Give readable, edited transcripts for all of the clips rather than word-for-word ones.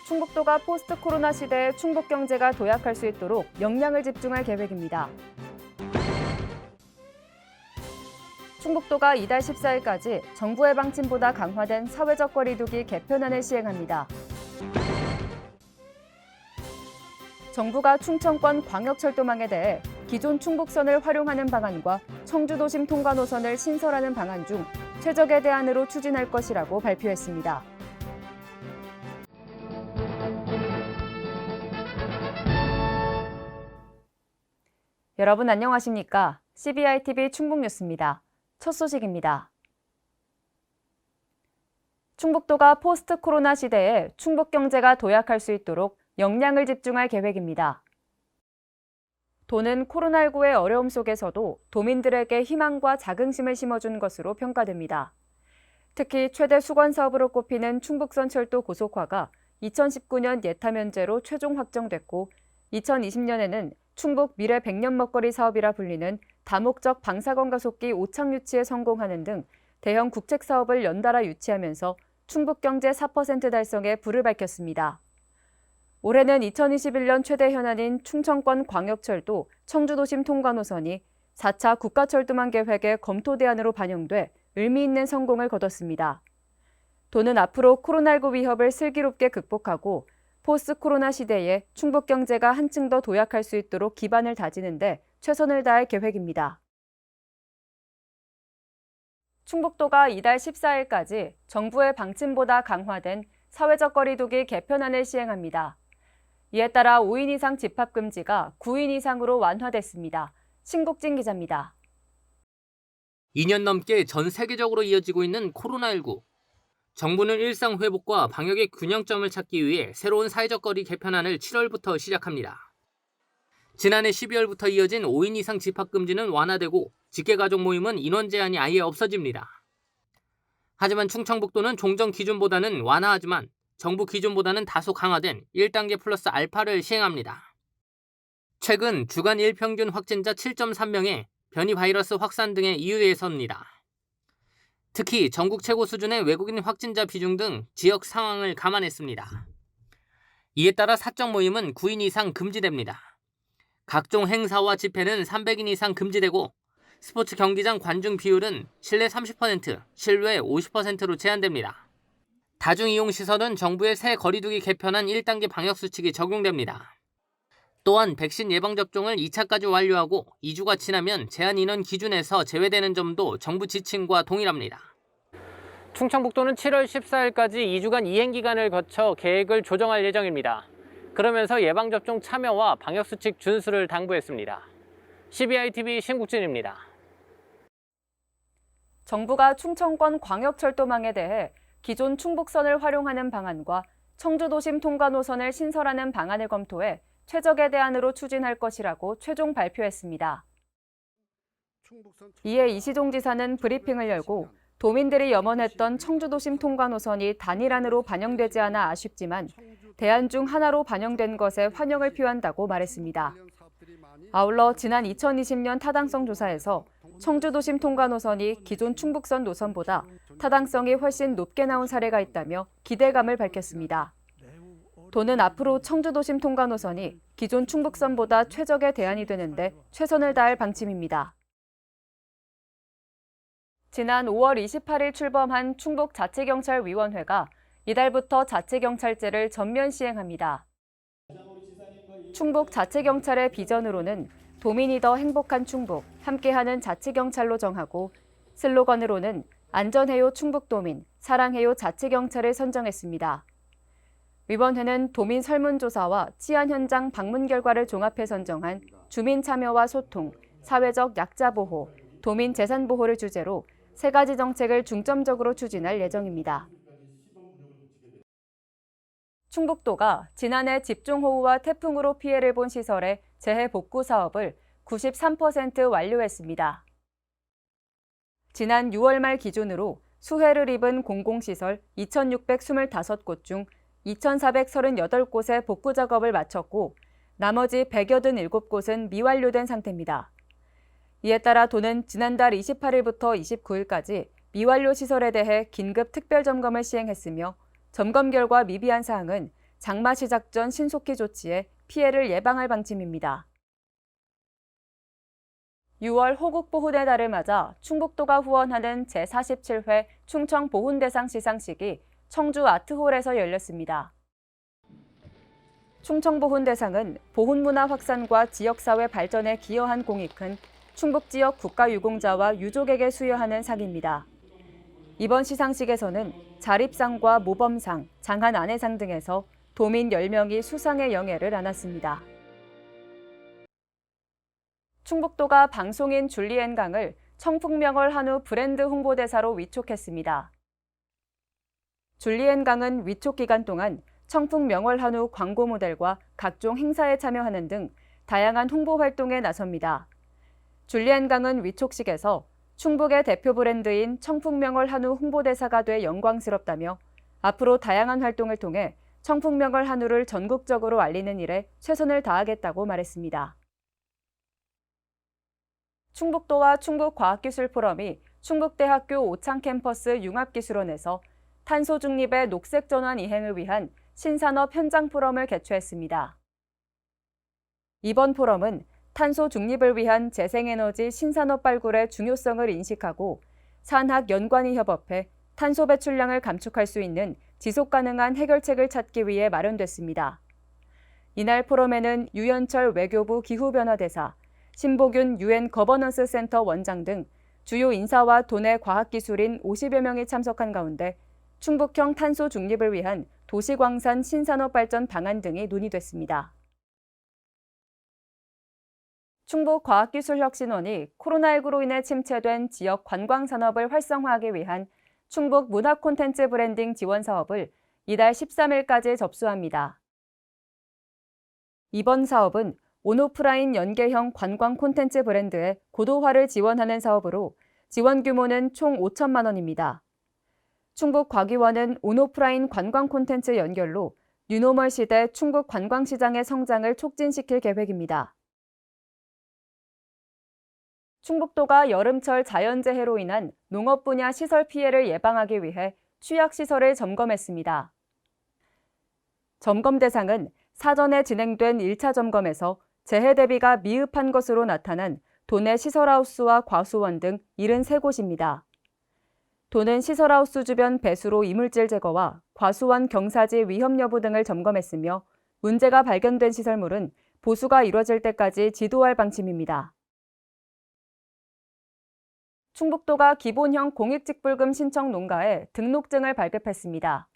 충북도가 포스트 코로나 시대에 충북 경제가 도약할 수 있도록 역량을 집중할 계획입니다. 충북도가 이달 14일까지 정부의 방침보다 강화된 사회적 거리두기 개편안을 시행합니다. 정부가 충청권 광역철도망에 대해 기존 충북선을 활용하는 방안과 청주도심 통과 노선을 신설하는 방안 중 최적의 대안으로 추진할 것이라고 발표했습니다. 여러분 안녕하십니까? CBI-TV 충북뉴스입니다. 첫 소식입니다. 충북도가 포스트 코로나 시대에 충북 경제가 도약할 수 있도록 역량을 집중할 계획입니다. 도는 코로나19의 어려움 속에서도 도민들에게 희망과 자긍심을 심어준 것으로 평가됩니다. 특히 최대 수건 사업으로 꼽히는 충북선 철도 고속화가 2019년 예타 면제로 최종 확정됐고 2020년에는 충북 미래 100년 먹거리 사업이라 불리는 다목적 방사선 가속기 오착 유치에 성공하는 등 대형 국책 사업을 연달아 유치하면서 충북 경제 4% 달성에 불을 밝혔습니다. 올해는 2021년 최대 현안인 충청권 광역철도 청주도심 통과 노선이 4차 국가철도망 계획의 검토 대안으로 반영돼 의미 있는 성공을 거뒀습니다. 도는 앞으로 코로나19 위협을 슬기롭게 극복하고 포스트 코로나 시대에 충북 경제가 한층 더 도약할 수 있도록 기반을 다지는 데 최선을 다할 계획입니다. 충북도가 이달 14일까지 정부의 방침보다 강화된 사회적 거리두기 개편안을 시행합니다. 이에 따라 5인 이상 집합 금지가 9인 이상으로 완화됐습니다. 신국진 기자입니다. 2년 넘게 전 세계적으로 이어지고 있는 코로나19. 정부는 일상 회복과 방역의 균형점을 찾기 위해 새로운 사회적 거리 개편안을 7월부터 시작합니다. 지난해 12월부터 이어진 5인 이상 집합 금지는 완화되고 직계가족 모임은 인원 제한이 아예 없어집니다. 하지만 충청북도는 종전 기준보다는 완화하지만 정부 기준보다는 다소 강화된 1단계 플러스 알파를 시행합니다. 최근 주간 일평균 확진자 7.3명에 변이 바이러스 확산 등의 이유에서입니다. 특히 전국 최고 수준의 외국인 확진자 비중 등 지역 상황을 감안했습니다. 이에 따라 사적 모임은 9인 이상 금지됩니다. 각종 행사와 집회는 300인 이상 금지되고 스포츠 경기장 관중 비율은 실내 30%, 실외 50%로 제한됩니다. 다중이용시설은 정부의 새 거리두기 개편안 1단계 방역수칙이 적용됩니다. 또한 백신 예방접종을 2차까지 완료하고 2주가 지나면 제한 인원 기준에서 제외되는 점도 정부 지침과 동일합니다. 충청북도는 7월 14일까지 2주간 이행기간을 거쳐 계획을 조정할 예정입니다. 그러면서 예방접종 참여와 방역수칙 준수를 당부했습니다. CBI-TV 신국진입니다. 정부가 충청권 광역철도망에 대해 기존 충북선을 활용하는 방안과 청주도심 통과 노선을 신설하는 방안을 검토해 최적의 대안으로 추진할 것이라고 최종 발표했습니다. 이에 이시종 지사는 브리핑을 열고 도민들이 염원했던 청주도심 통과 노선이 단일안으로 반영되지 않아 아쉽지만 대안 중 하나로 반영된 것에 환영을 표한다고 말했습니다. 아울러 지난 2020년 타당성 조사에서 청주도심 통과 노선이 기존 충북선 노선보다 타당성이 훨씬 높게 나온 사례가 있다며 기대감을 밝혔습니다. 도는 앞으로 청주도심 통과 노선이 기존 충북선보다 최적의 대안이 되는데 최선을 다할 방침입니다. 지난 5월 28일 출범한 충북자치경찰위원회가 이달부터 자치경찰제를 전면 시행합니다. 충북자치경찰의 비전으로는 도민이 더 행복한 충북, 함께하는 자치경찰로 정하고 슬로건으로는 안전해요 충북도민, 사랑해요 자치경찰을 선정했습니다. 위원회는 도민 설문조사와 치안 현장 방문 결과를 종합해 선정한 주민 참여와 소통, 사회적 약자 보호, 도민 재산 보호를 주제로 3가지 정책을 중점적으로 추진할 예정입니다. 충북도가 지난해 집중호우와 태풍으로 피해를 본 시설의 재해 복구 사업을 93% 완료했습니다. 지난 6월 말 기준으로 수해를 입은 공공시설 2,625곳 중 2,438곳의 복구 작업을 마쳤고 나머지 187곳은 미완료된 상태입니다. 이에 따라 도는 지난달 28일부터 29일까지 미완료 시설에 대해 긴급 특별점검을 시행했으며 점검 결과 미비한 사항은 장마 시작 전 신속히 조치해 피해를 예방할 방침입니다. 6월 호국보훈의 달을 맞아 충북도가 후원하는 제47회 충청보훈대상 시상식이 청주 아트홀에서 열렸습니다. 충청보훈대상은 보훈문화 확산과 지역사회 발전에 기여한 공이 큰 충북 지역 국가유공자와 유족에게 수여하는 상입니다. 이번 시상식에서는 자립상과 모범상, 장한아내상 등에서 도민 10명이 수상의 영예를 안았습니다. 충북도가 방송인 줄리엔 강을 청풍명월 한우 브랜드 홍보대사로 위촉했습니다. 줄리엔 강은 위촉 기간 동안 청풍명월 한우 광고 모델과 각종 행사에 참여하는 등 다양한 홍보 활동에 나섭니다. 줄리엔 강은 위촉식에서 충북의 대표 브랜드인 청풍명월 한우 홍보대사가 돼 영광스럽다며 앞으로 다양한 활동을 통해 청풍명월 한우를 전국적으로 알리는 일에 최선을 다하겠다고 말했습니다. 충북도와 충북과학기술포럼이 충북대학교 오창캠퍼스 융합기술원에서 탄소 중립의 녹색 전환 이행을 위한 신산업 현장 포럼을 개최했습니다. 이번 포럼은 탄소 중립을 위한 재생에너지 신산업 발굴의 중요성을 인식하고 산학 연관이 협업해 탄소 배출량을 감축할 수 있는 지속 가능한 해결책을 찾기 위해 마련됐습니다. 이날 포럼에는 유현철 외교부 기후변화대사, 신보균 UN 거버넌스 센터 원장 등 주요 인사와 도내 과학기술인 50여 명이 참석한 가운데 충북형 탄소 중립을 위한 도시광산 신산업 발전 방안 등이 논의됐습니다. 충북과학기술혁신원이 코로나19로 인해 침체된 지역 관광산업을 활성화하기 위한 충북 문화 콘텐츠 브랜딩 지원 사업을 이달 13일까지 접수합니다. 이번 사업은 온오프라인 연계형 관광 콘텐츠 브랜드의 고도화를 지원하는 사업으로 지원 규모는 총 5천만 원입니다. 충북과기원은 온오프라인 관광 콘텐츠 연결로 뉴노멀 시대 충북 관광시장의 성장을 촉진시킬 계획입니다. 충북도가 여름철 자연재해로 인한 농업 분야 시설 피해를 예방하기 위해 취약시설을 점검했습니다. 점검 대상은 사전에 진행된 1차 점검에서 재해 대비가 미흡한 것으로 나타난 도내 시설하우스와 과수원 등 73곳입니다. 도는 시설하우스 주변 배수로 이물질 제거와 과수원 경사지 위험 여부 등을 점검했으며 문제가 발견된 시설물은 보수가 이뤄질 때까지 지도할 방침입니다. 충북도가 기본형 공익직불금 신청 농가에 등록증을 발급했습니다.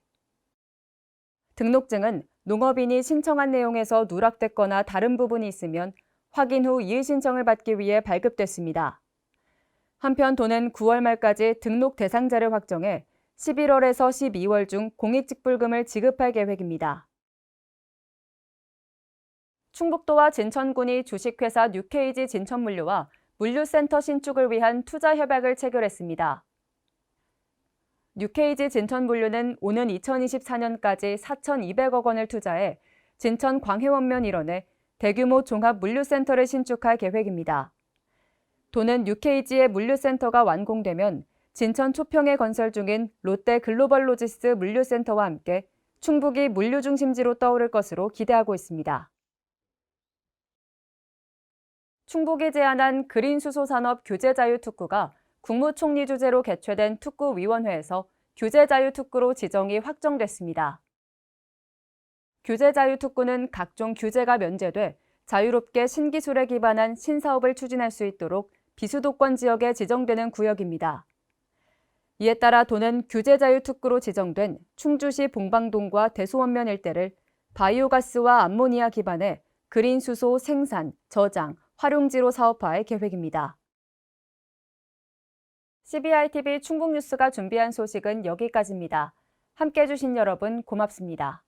등록증은 농업인이 신청한 내용에서 누락됐거나 다른 부분이 있으면 확인 후 이의 신청을 받기 위해 발급됐습니다. 한편 도는 9월 말까지 등록 대상자를 확정해 11월에서 12월 중 공익직불금을 지급할 계획입니다. 충북도와 진천군이 주식회사 뉴케이지 진천물류와 물류센터 신축을 위한 투자 협약을 체결했습니다. 뉴케이지 진천물류는 오는 2024년까지 4,200억 원을 투자해 진천 광해원면 일원에 대규모 종합물류센터를 신축할 계획입니다. 도는 뉴케이지의 물류센터가 완공되면 진천 초평에 건설 중인 롯데 글로벌로지스 물류센터와 함께 충북이 물류 중심지로 떠오를 것으로 기대하고 있습니다. 충북이 제안한 그린수소산업 규제자유특구가 국무총리 주재로 개최된 특구위원회에서 규제자유특구로 지정이 확정됐습니다. 규제자유특구는 각종 규제가 면제돼 자유롭게 신기술에 기반한 신사업을 추진할 수 있도록 비수도권 지역에 지정되는 구역입니다. 이에 따라 도는 규제자유특구로 지정된 충주시 봉방동과 대소원면 일대를 바이오가스와 암모니아 기반의 그린수소 생산, 저장, 활용지로 사업화할 계획입니다. CBI TV 충북뉴스가 준비한 소식은 여기까지입니다. 함께해 주신 여러분 고맙습니다.